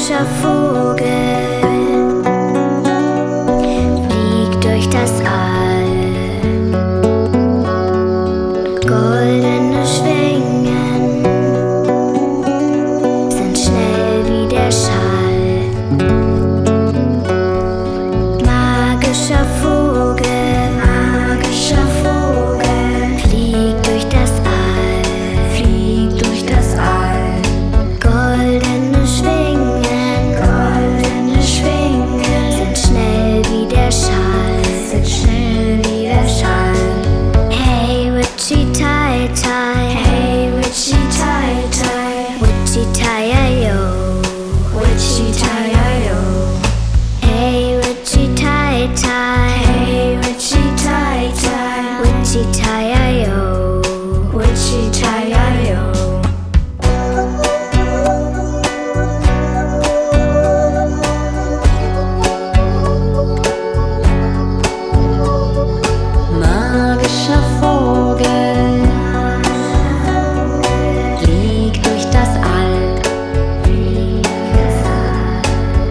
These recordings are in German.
Magischer Vogel fliegt durch das All. Goldene Schwingen sind schnell wie der Schall. Magischer Vogel, magischer Vogel, fliegt durch das All, fliegt durch das All. Goldene Schwingen sind schnell wie der Schall, sind schnell wie der Schall. Hey Witchy Tai Tai, hey Witchy Tai Tai, Witchy Tai Yo, Witchy Tai Yo. Hey Witchy Tai Tai, hey Witchy Tai Tai, Witchy Tai Yo, Witchy Tai Yo. Magischer Vogel fliegt durch das All.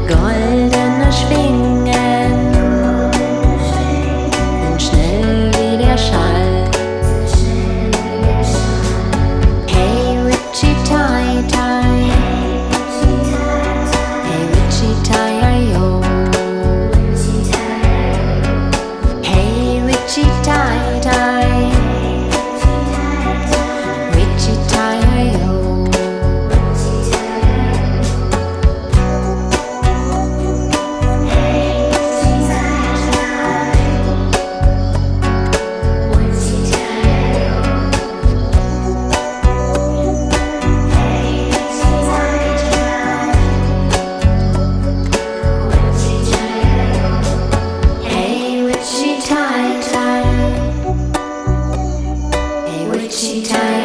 Goldene Schwingen sind schnell wie der Schall. Hey Witchy Tai Tai, hey Witchy Tai Yo. Hey Witchy Tai Tai, Witchy Tai Yo. Hey Witchy Tai Tai, hey Witchy Tai